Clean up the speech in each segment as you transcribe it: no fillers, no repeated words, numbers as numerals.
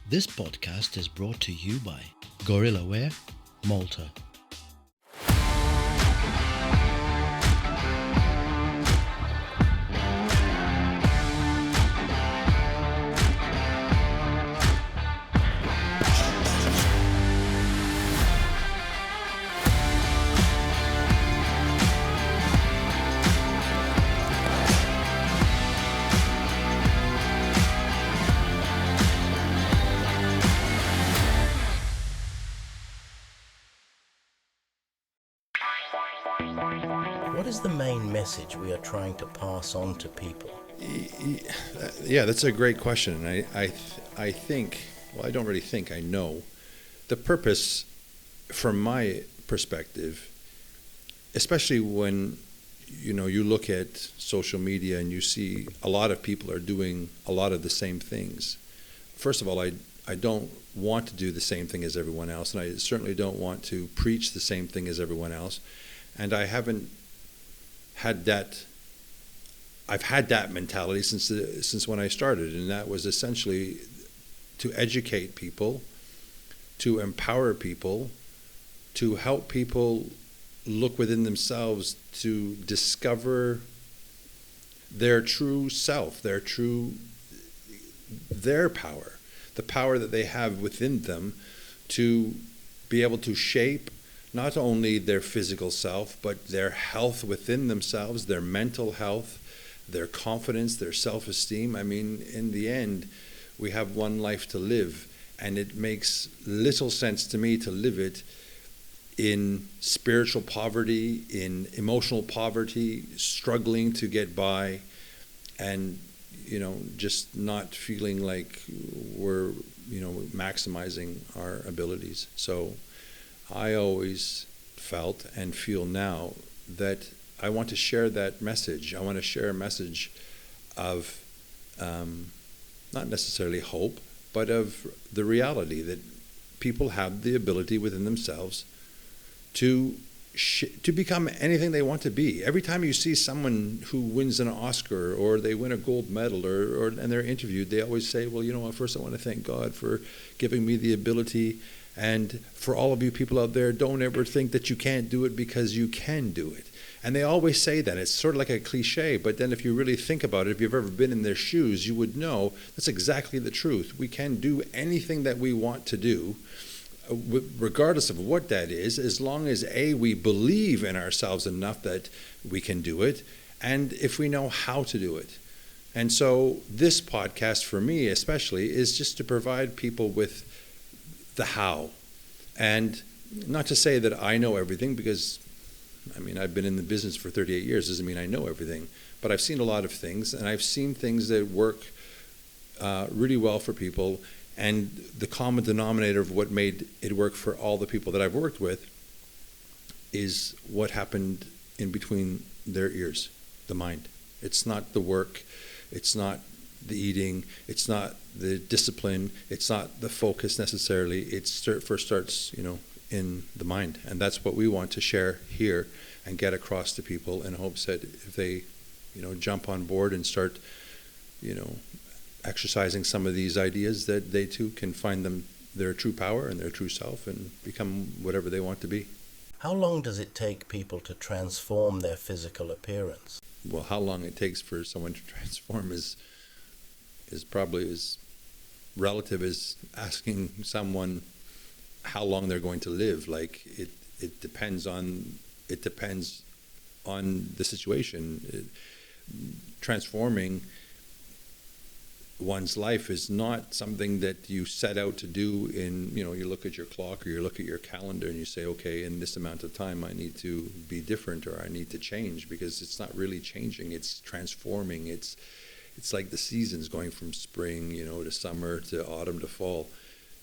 This podcast is brought to you by Gorillaware, Malta. What is the main message we are trying to pass on to people? Yeah, that's a great question. And I think, well, I don't really think, I know. The purpose, from my perspective, especially when, you look at social media and you see a lot of people are doing a lot of the same things. First of all, I don't want to do the same thing as everyone else, and I certainly don't want to preach the same thing as everyone else. And I haven't had that. I've had that mentality since when I started, and that was essentially to educate people, to empower people, to help people look within themselves to discover their true self, their power, the power that they have within them to be able to shape not only their physical self, but their health within themselves, their mental health, their confidence, their self-esteem. I mean, in the end, we have one life to live, and it makes little sense to me to live it in spiritual poverty, in emotional poverty, struggling to get by, and just not feeling like we're maximizing our abilities. So I always felt and feel now that I want to share that message. I want to share a message of not necessarily hope, but of the reality that people have the ability within themselves to become anything they want to be. Every time you see someone who wins an Oscar or they win a gold medal and they're interviewed, they always say, well, first I want to thank God for giving me the ability. And for all of you people out there, don't ever think that you can't do it, because you can do it. And they always say that. It's sort of like a cliche, but then if you really think about it, if you've ever been in their shoes, you would know that's exactly the truth. We can do anything that we want to do, regardless of what that is, as long as we believe in ourselves enough that we can do it, and if we know how to do it. And so this podcast, for me especially, is just to provide people with the how. And not to say that I know everything, because I've been in the business for 38 years, doesn't mean I know everything, but I've seen a lot of things, and I've seen things that work really well for people. And the common denominator of what made it work for all the people that I've worked with is what happened in between their ears, the mind. It's not the work, it's not the eating, it's not the discipline, it's not the focus necessarily. It first starts, in the mind. And that's what we want to share here and get across to people, in hopes that if they, jump on board and start, exercising some of these ideas, that they too can find their true power and their true self and become whatever they want to be. How long does it take people to transform their physical appearance? Well, how long it takes for someone to transform is probably as relative as asking someone how long they're going to live. Like it depends on the situation. Transforming one's life is not something that you set out to do you look at your clock or you look at your calendar and you say, okay, in this amount of time I need to be different or I need to change, because it's not really changing, it's transforming. It's like the seasons going from spring, to summer, to autumn, to fall.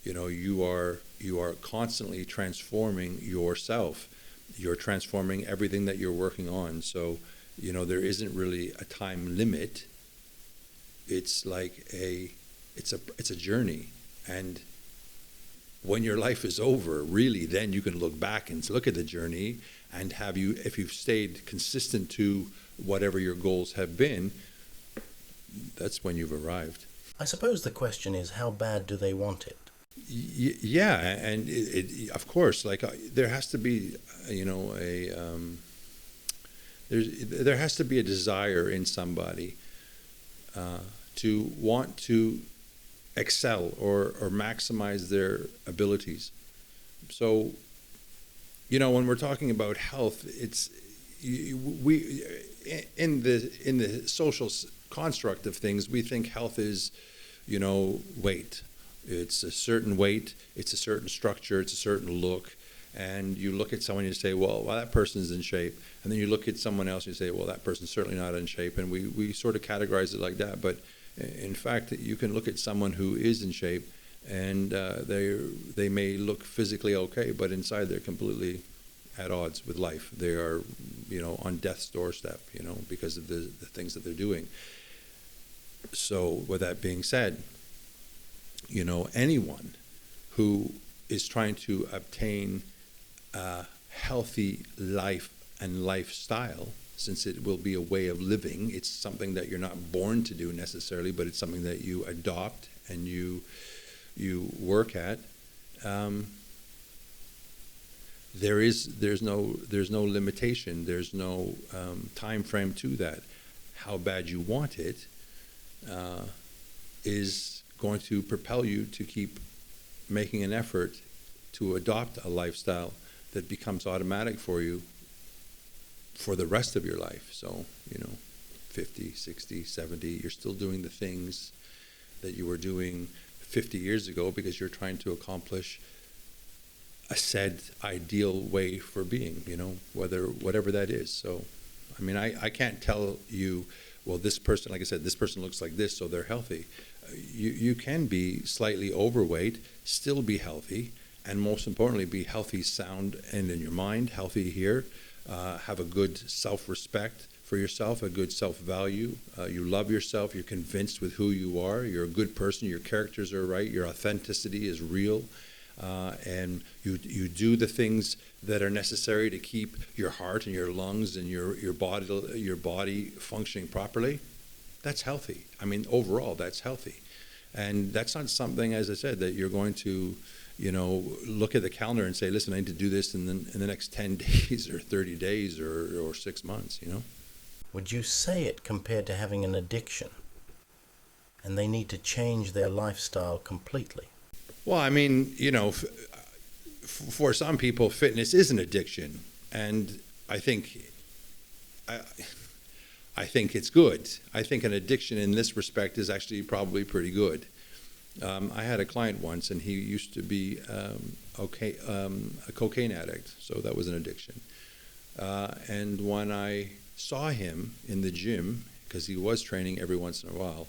You are constantly transforming yourself. You're transforming everything that you're working on. So, there isn't really a time limit. It's like it's a journey. And when your life is over, really, then you can look back and look at the journey, and if you've stayed consistent to whatever your goals have been, that's when you've arrived. I suppose the question is, how bad do they want it? Yeah, and of course, like there has to be, there has to be a desire in somebody to want to excel or maximize their abilities. So, when we're talking about health, it's we in the social construct of things, we think health is, weight. It's a certain weight, it's a certain structure, it's a certain look. And you look at someone and you say, well, that person's in shape. And then you look at someone else and you say, well, that person's certainly not in shape. And we sort of categorize it like that. But in fact, you can look at someone who is in shape and they may look physically okay, but inside they're completely at odds with life. They are, on death's doorstep, because of the things that they're doing. So with that being said, anyone who is trying to obtain a healthy life and lifestyle, since it will be a way of living, it's something that you're not born to do necessarily, but it's something that you adopt and you work at. There's no limitation. There's no time frame to that. How bad you want it is going to propel you to keep making an effort to adopt a lifestyle that becomes automatic for you for the rest of your life. So, 50, 60, 70, you're still doing the things that you were doing 50 years ago because you're trying to accomplish a said ideal way for being, whatever that is. So, I can't tell you, well, this person, like I said, this person looks like this, so they're healthy. You can be slightly overweight, still be healthy, and most importantly, be healthy, sound, and in your mind, healthy here, have a good self-respect for yourself, a good self-value. You love yourself, you're convinced with who you are, you're a good person, your characters are right, your authenticity is real, and you do the things that are necessary to keep your heart and your lungs and your body functioning properly. That's healthy. Overall, that's healthy. And that's not something, as I said, that you're going to, look at the calendar and say, listen, I need to do this in the next 10 days or 30 days or 6 months, Would you say it compared to having an addiction? And they need to change their lifestyle completely? Well, for some people, fitness is an addiction. And I think it's good. I think an addiction in this respect is actually probably pretty good. I had a client once, and he used to be a cocaine addict, so that was an addiction. And when I saw him in the gym, because he was training every once in a while,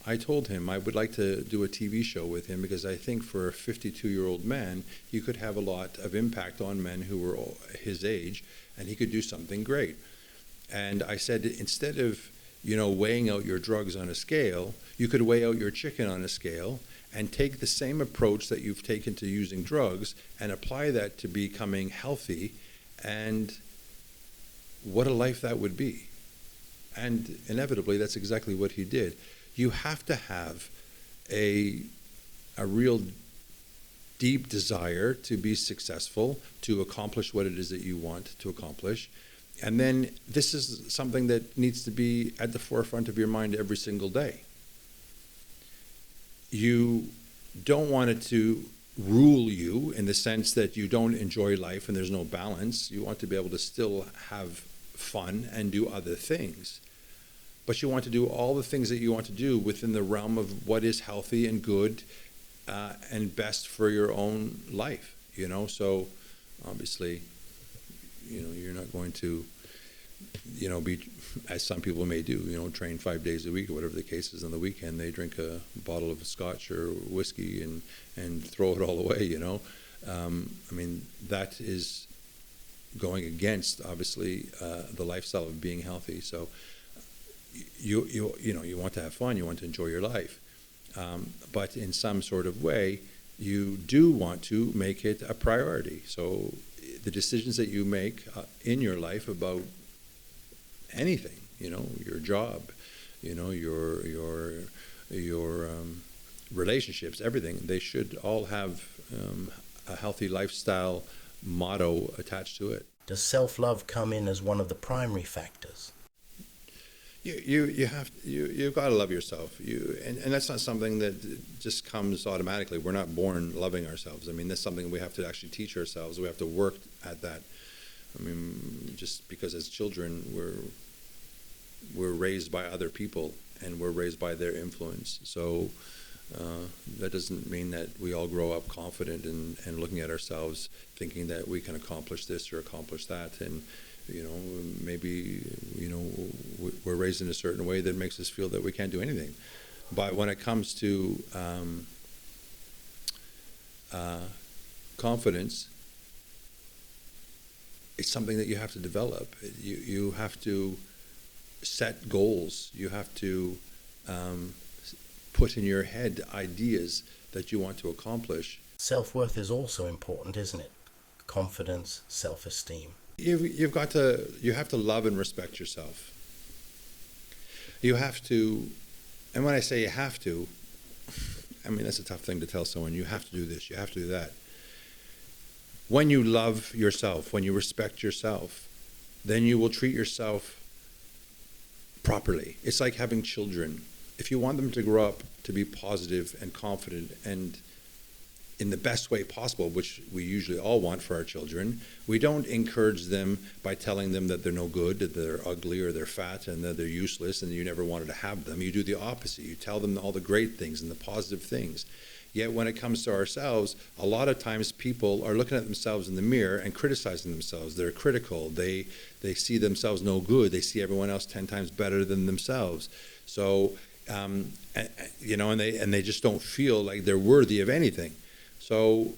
I told him I would like to do a TV show with him because I think for a 52-year-old man, he could have a lot of impact on men who were his age, and he could do something great. And I said, instead of, weighing out your drugs on a scale, you could weigh out your chicken on a scale and take the same approach that you've taken to using drugs and apply that to becoming healthy, and what a life that would be. And inevitably, that's exactly what he did. You have to have a real deep desire to be successful, to accomplish what it is that you want to accomplish. And then this is something that needs to be at the forefront of your mind every single day. You don't want it to rule you in the sense that you don't enjoy life and there's no balance. You want to be able to still have fun and do other things. But you want to do all the things that you want to do within the realm of what is healthy and good and best for your own life, So obviously, you're not going to, be, as some people may do, train 5 days a week or whatever the case is. On the weekend, they drink a bottle of scotch or whiskey and throw it all away, that is going against, obviously, the lifestyle of being healthy. So you want to have fun, you want to enjoy your life, but in some sort of way, you do want to make it a priority. So the decisions that you make in your life about anything, your job, your your relationships, everything. They should all have a healthy lifestyle motto attached to it. Does self-love come in as one of the primary factors? You've got to love yourself. And that's not something that just comes automatically. We're not born loving ourselves. I mean, that's something we have to actually teach ourselves. We have to work at that. I mean, just because as children we're raised by other people and we're raised by their influence. So that doesn't mean that we all grow up confident and looking at ourselves thinking that we can accomplish this or accomplish that. And maybe we're raised in a certain way that makes us feel that we can't do anything. But when it comes to confidence, it's something that you have to develop. You have to set goals. You have to put in your head ideas that you want to accomplish. Self-worth is also important, isn't it? Confidence, self-esteem. You have to love and respect yourself. You have to, and when I say you have to, I mean that's a tough thing to tell someone. You have to do this, you have to do that. When you love yourself, when you respect yourself, then you will treat yourself properly. It's like having children. If you want them to grow up to be positive and confident and in the best way possible, which we usually all want for our children, we don't encourage them by telling them that they're no good, that they're ugly or they're fat and that they're useless and you never wanted to have them. You do the opposite. You tell them all the great things and the positive things. Yet when it comes to ourselves, a lot of times people are looking at themselves in the mirror and criticizing themselves. They're critical. They see themselves no good. They see everyone else 10 times better than themselves. So, and they just don't feel like they're worthy of anything. So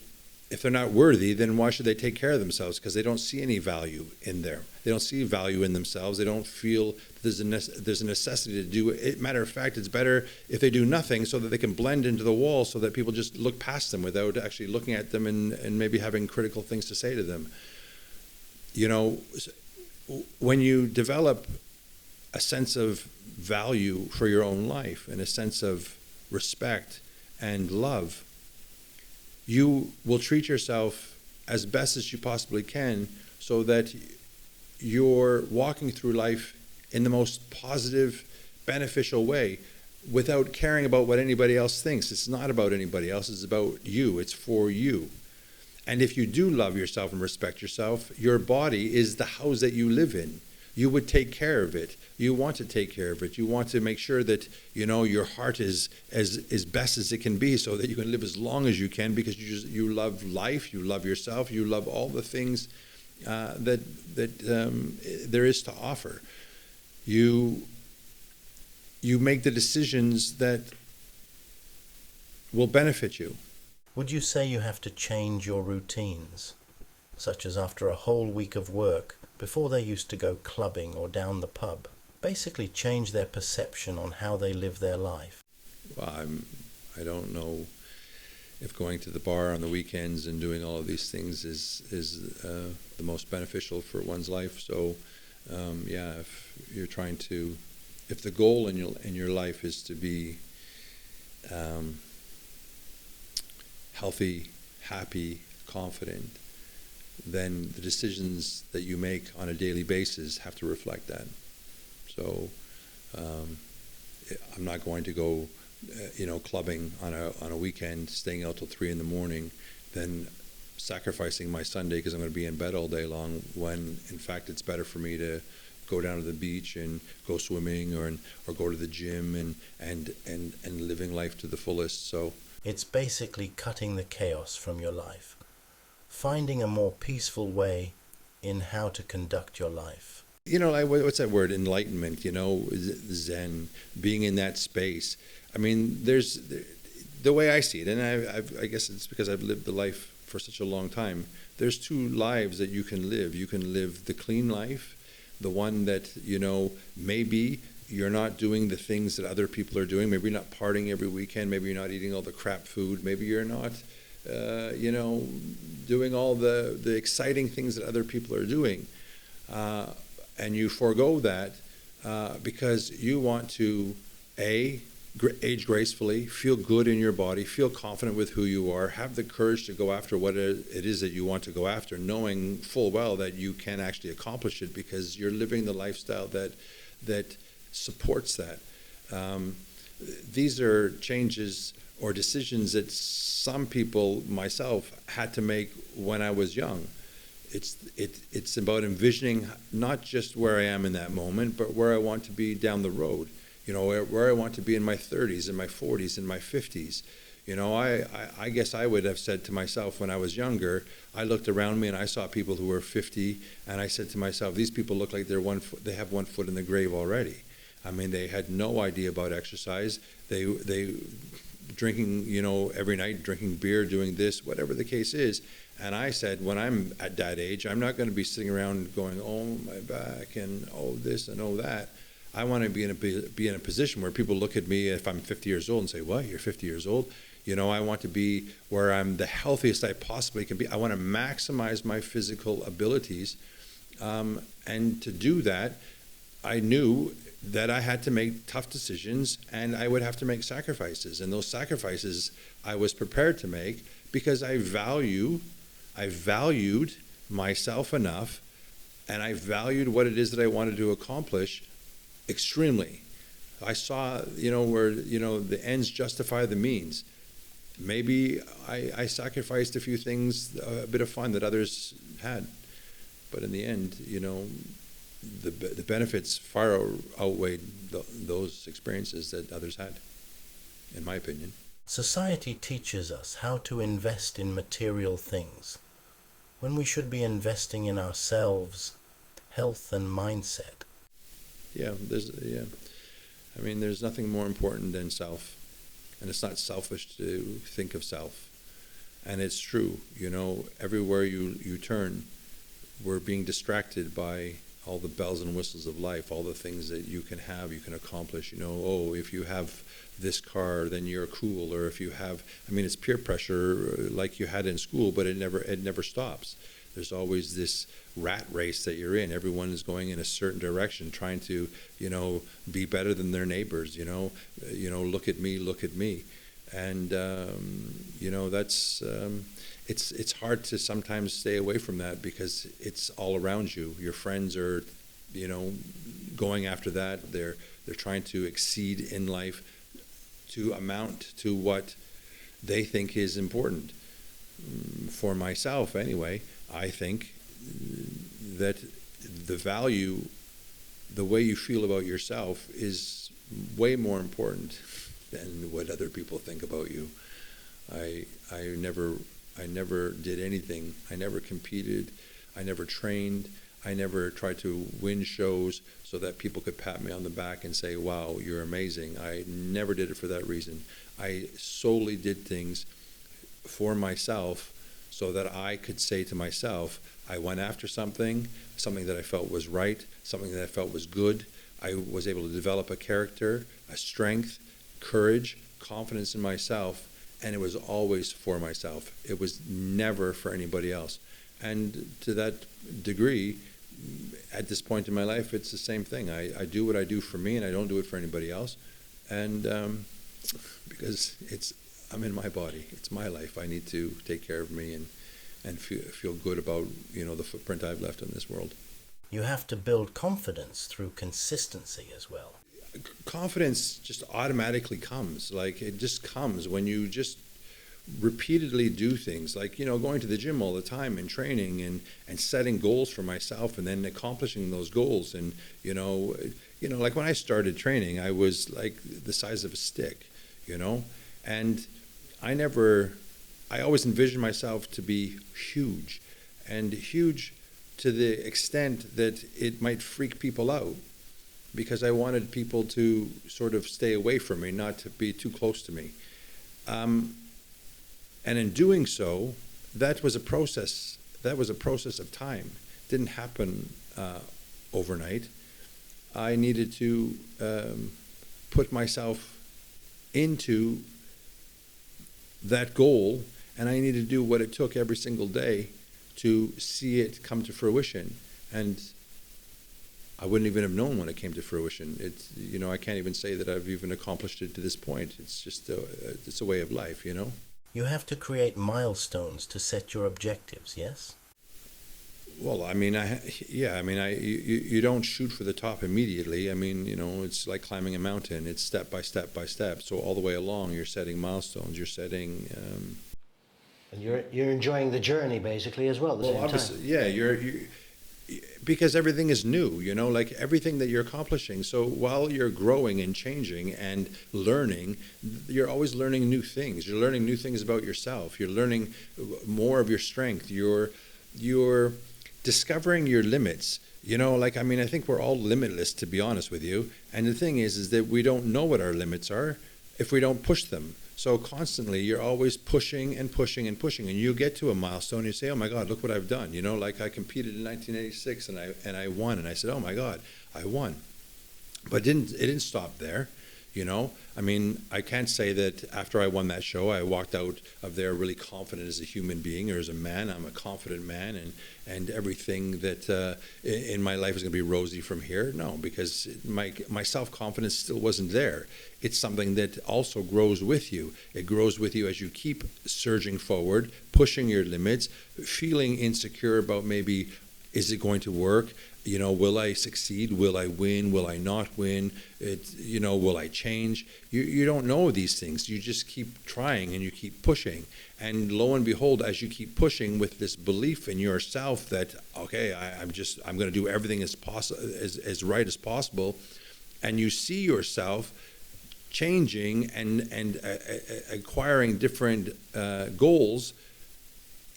if they're not worthy, then why should they take care of themselves? Because they don't see any value in there. They don't see value in themselves. They don't feel there's a necessity to do it. Matter of fact, it's better if they do nothing so that they can blend into the wall so that people just look past them without actually looking at them and maybe having critical things to say to them. When you develop a sense of value for your own life and a sense of respect and love, you will treat yourself as best as you possibly can so that you're walking through life in the most positive, beneficial way without caring about what anybody else thinks. It's not about anybody else, it's about you, it's for you. And if you do love yourself and respect yourself, your body is the house that you live in. You would take care of it. You want to take care of it. You want to make sure that your heart is as best as it can be, so that you can live as long as you can, because you love life, you love yourself, you love all the things that there is to offer. You make the decisions that will benefit you. Would you say you have to change your routines, such as after a whole week of work, before they used to go clubbing or down the pub, basically change their perception on how they live their life? Well, I don't know if going to the bar on the weekends and doing all of these things is the most beneficial for one's life. So, if you're trying to, if the goal in your life is to be healthy, happy, confident, then the decisions that you make on a daily basis have to reflect that. So I'm not going to go, clubbing on a weekend, staying out till 3 a.m, then sacrificing my Sunday because I'm going to be in bed all day long, when in fact it's better for me to go down to the beach and go swimming or go to the gym and living life to the fullest. So it's basically cutting the chaos from your life, finding a more peaceful way in how to conduct your life. Like what's that word? Enlightenment, Zen, being in that space. I mean, there's the way I see it, and I guess it's because I've lived the life for such a long time. There's 2 lives that you can live. You can live the clean life, the one that, maybe you're not doing the things that other people are doing. Maybe you're not partying every weekend. Maybe you're not eating all the crap food. Maybe you're not doing all the exciting things that other people are doing. And you forego that because you want to, A, age gracefully, feel good in your body, feel confident with who you are, have the courage to go after what it is that you want to go after, knowing full well that you can actually accomplish it because you're living the lifestyle that supports that. These are changes or decisions that some people, myself, had to make when I was young. It's about envisioning not just where I am in that moment, but where I want to be down the road. Where I want to be in my 30s, in my 40s, in my 50s. I guess I would have said to myself when I was younger, I looked around me and I saw people who were 50, and I said to myself, these people look like they have 1 foot in the grave already. I mean, they had no idea about exercise. They drinking, every night, drinking beer, doing this, whatever the case is. And I said, when I'm at that age, I'm not going to be sitting around going, oh, my back, and oh, this and oh, that. I want to be in a position where people look at me if I'm 50 years old and say, what, you're 50 years old? I want to be where I'm the healthiest I possibly can be. I want to maximize my physical abilities. And to do that, I knew that I had to make tough decisions and I would have to make sacrifices. And those sacrifices I was prepared to make because I valued myself enough and I valued what it is that I wanted to accomplish extremely. I saw, where, the ends justify the means. Maybe I sacrificed a few things, a bit of fun that others had. But in the end, the benefits far outweighed those experiences that others had, in my opinion. Society teaches us how to invest in material things when we should be investing in ourselves, health and mindset. There's nothing more important than self, and it's not selfish to think of self. And it's true, everywhere you turn, we're being distracted by all the bells and whistles of life, all the things that you can have, you can accomplish. If you have this car, then you're cool. Or if you have, it's peer pressure like you had in school, but it never stops. There's always this rat race that you're in. Everyone is going in a certain direction, trying to, be better than their neighbors. Look at me. And that's it's hard to sometimes stay away from that because it's all around you. Your friends are, going after that. They're trying to exceed in life to amount to what they think is important. For myself, anyway, I think that the way you feel about yourself is way more important than what other people think about you. I never did anything. I never competed. I never trained. I never tried to win shows so that people could pat me on the back and say, wow, you're amazing. I never did it for that reason. I solely did things for myself so that I could say to myself, I went after something that I felt was right, something that I felt was good. I was able to develop a character, a strength, courage, confidence in myself, and it was always for myself. It was never for anybody else. And to that degree, at this point in my life, it's the same thing. I do what I do for me, and I don't do it for anybody else. And because I'm in my body, it's my life. I need to take care of me and feel good about the footprint I've left in this world. You have to build confidence through consistency as well. Confidence just automatically comes. Like, it just comes when you just repeatedly do things, like going to the gym all the time and training and setting goals for myself and then accomplishing those goals. And like when I started training, I was like the size of a stick, and I always envisioned myself to be huge, and huge to the extent that it might freak people out, because I wanted people to sort of stay away from me, not to be too close to me. And in doing so, that was a process. That was a process of time. It didn't happen overnight. I needed to put myself into that goal, and I needed to do what it took every single day to see it come to fruition. And I wouldn't even have known when it came to fruition. It's, I can't even say that I've even accomplished it to this point. It's just it's a way of life, You have to create milestones to set your objectives, yes? Well, I mean, you don't shoot for the top immediately. I mean, it's like climbing a mountain. It's step by step by step. So all the way along, you're setting milestones. You're setting. And you're enjoying the journey basically as well. Well, obviously, yeah, because everything is new. Like everything that you're accomplishing. So while you're growing and changing and learning, you're always learning new things. You're learning new things about yourself. You're learning more of your strength. You're discovering your limits. I think we're all limitless, to be honest with you. And the thing is that we don't know what our limits are if we don't push them. So constantly, you're always pushing and pushing and pushing, and you get to a milestone. And you say, "Oh my God, look what I've done!" Like I competed in 1986, and I won, and I said, "Oh my God, I won." But it didn't stop there. I can't say that after I won that show, I walked out of there really confident as a human being or as a man. I'm a confident man, and everything that in my life is going to be rosy from here. No, because my self-confidence still wasn't there. It's something that also grows with you. It grows with you as you keep surging forward, pushing your limits, feeling insecure about maybe, is it going to work? Will I succeed? Will I win? Will I not win? Will I change? You don't know these things. You just keep trying and you keep pushing. And lo and behold, as you keep pushing with this belief in yourself that, okay, I'm going to do everything as right as possible, and you see yourself changing and acquiring different goals,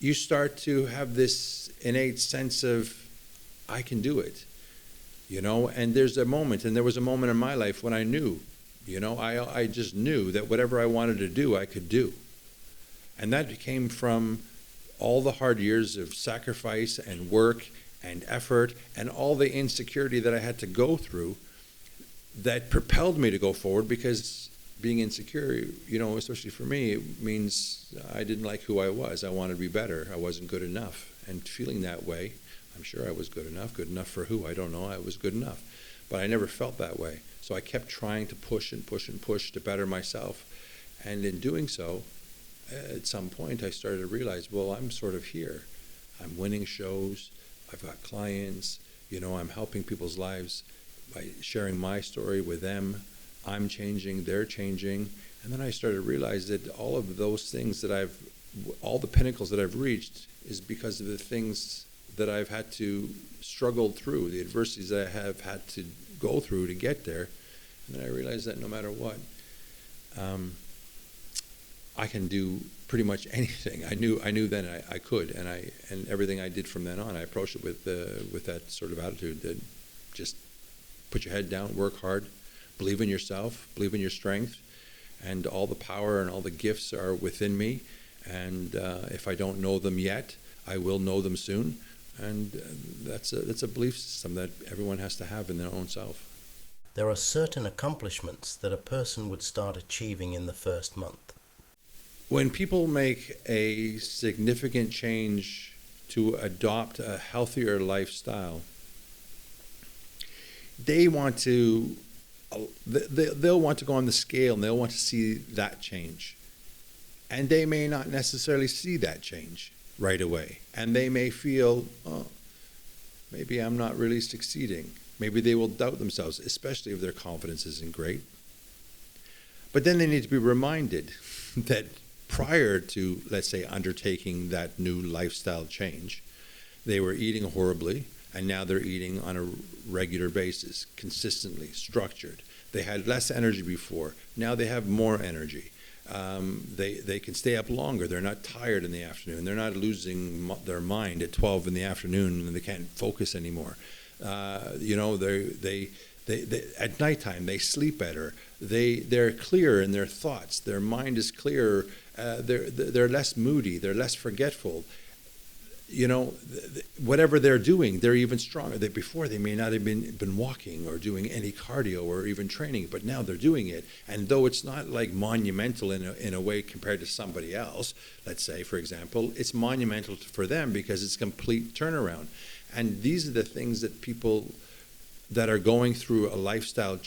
you start to have this innate sense of, I can do it, and there was a moment in my life when I knew, I just knew that whatever I wanted to do, I could do. And that came from all the hard years of sacrifice and work and effort and all the insecurity that I had to go through that propelled me to go forward, because being insecure, especially for me, it means I didn't like who I was. I wanted to be better. I wasn't good enough. And feeling that way, I'm sure I was good enough for who? I don't know. I was good enough. But I never felt that way. So I kept trying to push and push and push to better myself. And in doing so, at some point I started to realize, well, I'm sort of here. I'm winning shows. I've got clients. I'm helping people's lives by sharing my story with them. I'm changing. They're changing. And then I started to realize that all of those things all the pinnacles that I've reached is because of the things that I've had to struggle through, the adversities that I have had to go through to get there. And then I realized that no matter what, I can do pretty much anything. I knew then I could, and everything I did from then on, I approached it with that sort of attitude that just put your head down, work hard, believe in yourself, believe in your strength, and all the power and all the gifts are within me. And if I don't know them yet, I will know them soon. And that's a belief system that everyone has to have in their own self. There are certain accomplishments that a person would start achieving in the first month. When people make a significant change to adopt a healthier lifestyle, they'll want to go on the scale and they'll want to see that change. And they may not necessarily see that change right away. And they may feel, oh, maybe I'm not really succeeding. Maybe they will doubt themselves, especially if their confidence isn't great. But then they need to be reminded that prior to, let's say, undertaking that new lifestyle change, they were eating horribly, and now they're eating on a regular basis, consistently, structured. They had less energy before. Now they have more energy. They can stay up longer. They're not tired in the afternoon. They're not losing their mind at 12 in the afternoon and they can't focus anymore. They at nighttime they sleep better. They're clear in their thoughts. Their mind is clearer. They're less moody. They're less forgetful. Whatever they're doing, they're even stronger. Before they may not have been walking or doing any cardio or even training, but now they're doing it. And though it's not like monumental in a way compared to somebody else, let's say, for example, it's monumental for them because it's a complete turnaround. And these are the things that people that are going through a lifestyle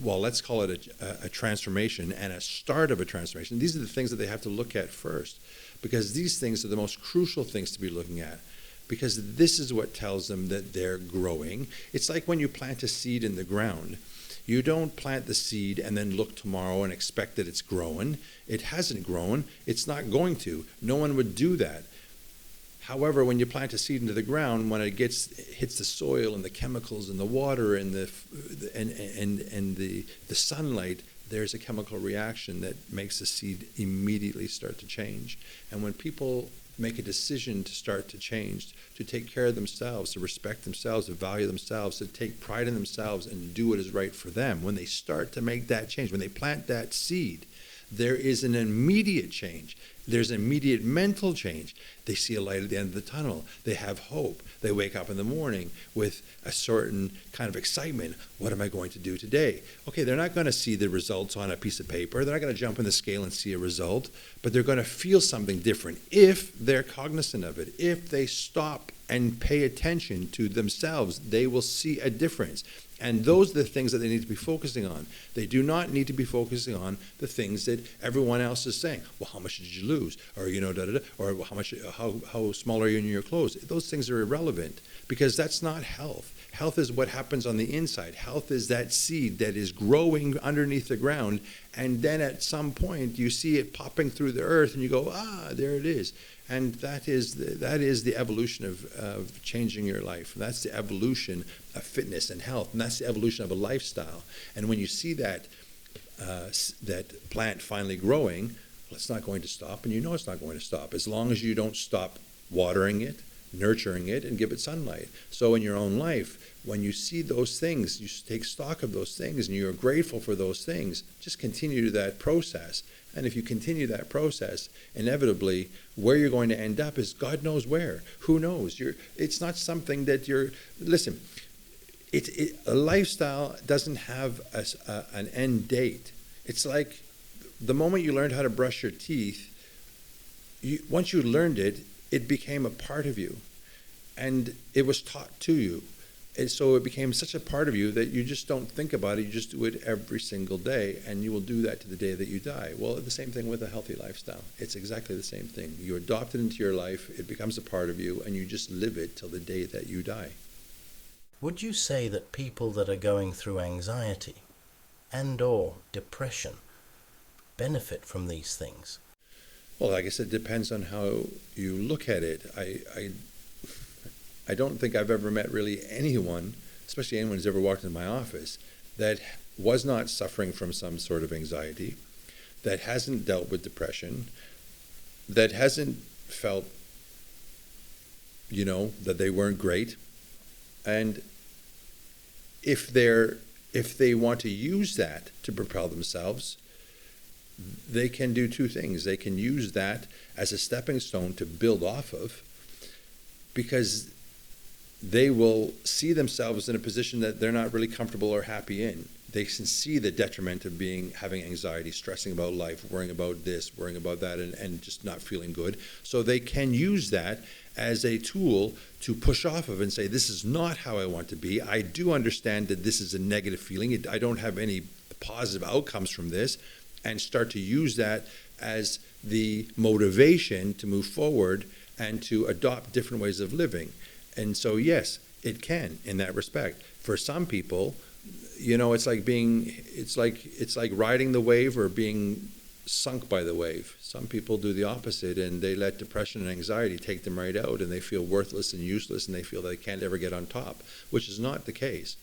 well, let's call it a transformation and a start of a transformation, these are the things that they have to look at first, because these things are the most crucial things to be looking at, because this is what tells them that they're growing. It's like when you plant a seed in the ground. You don't plant the seed and then look tomorrow and expect that it's growing. It hasn't grown. It's not going to. No one would do that. However, when you plant a seed into the ground, when it hits the soil and the chemicals and the water and the sunlight, there's a chemical reaction that makes the seed immediately start to change. And when people make a decision to start to change, to take care of themselves, to respect themselves, to value themselves, to take pride in themselves and do what is right for them, when they start to make that change, when they plant that seed, there is an immediate change. There's an immediate mental change. They see a light at the end of the tunnel. They have hope. They wake up in the morning with a certain kind of excitement. What am I going to do today? Okay, they're not going to see the results on a piece of paper. They're not going to jump in the scale and see a result, but they're going to feel something different if they're cognizant of it. If they stop and pay attention to themselves, they will see a difference. And those are the things that they need to be focusing on. They do not need to be focusing on the things that everyone else is saying. Well, how much did you lose? Or, or how small are you in your clothes? Those things are irrelevant, because that's not health. Health is what happens on the inside. Health is that seed that is growing underneath the ground, and then at some point you see it popping through the earth and you go, there it is. And that is the evolution of changing your life. That's the evolution of fitness and health, and that's the evolution of a lifestyle. And when you see that plant finally growing, well, it's not going to stop, and you know it's not going to stop as long as you don't stop watering it, nurturing it, and give it sunlight. So in your own life, when you see those things, you take stock of those things, and you're grateful for those things, just continue that process. And if you continue that process, inevitably, where you're going to end up is God knows where. Who knows? It's not something that you're... Listen, a lifestyle doesn't have an end date. It's like the moment you learned how to brush your teeth, once you learned it, it became a part of you. And it was taught to you. And so it became such a part of you that you just don't think about it. You just do it every single day, and you will do that to the day that you die. Well, the same thing with a healthy lifestyle. It's exactly the same thing. You adopt it into your life, it becomes a part of you, and you just live it till the day that you die. Would you say that people that are going through anxiety and or depression benefit from these things? Well, like I said, it depends on how you look at it. I don't think I've ever met really anyone, especially anyone who's ever walked into my office, that was not suffering from some sort of anxiety, that hasn't dealt with depression, that hasn't felt, that they weren't great. And if they want to use that to propel themselves, they can do two things. They can use that as a stepping stone to build off of, because they will see themselves in a position that they're not really comfortable or happy in. They can see the detriment of having anxiety, stressing about life, worrying about this, worrying about that, and just not feeling good. So they can use that as a tool to push off of and say, this is not how I want to be. I do understand that this is a negative feeling. I don't have any positive outcomes from this, and start to use that as the motivation to move forward and to adopt different ways of living. And so, yes, it can in that respect. For some people, it's like riding the wave or being sunk by the wave. Some people do the opposite, and they let depression and anxiety take them right out, and they feel worthless and useless, and they feel they can't ever get on top, which is not the case.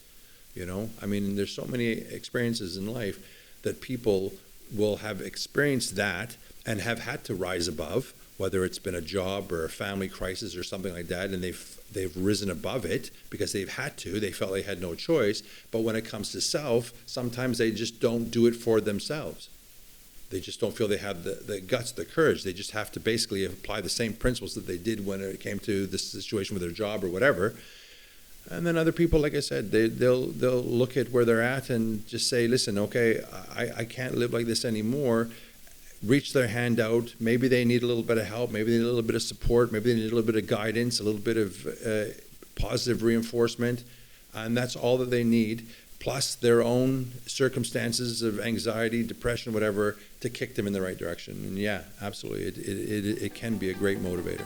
There's so many experiences in life that people will have experienced that and have had to rise above, whether it's been a job or a family crisis or something like that, and they've risen above it because they've had to. They felt they had no choice. But when it comes to self, sometimes they just don't do it for themselves. They just don't feel they have the guts, the courage. They just have to basically apply the same principles that they did when it came to this situation with their job or whatever. And then other people, like I said, they'll look at where they're at and just say, listen, okay, I can't live like this anymore. Reach their hand out. Maybe they need a little bit of help. Maybe they need a little bit of support. Maybe they need a little bit of guidance, a little bit of positive reinforcement. And that's all that they need, plus their own circumstances of anxiety, depression, whatever, to kick them in the right direction. And yeah, absolutely, it can be a great motivator.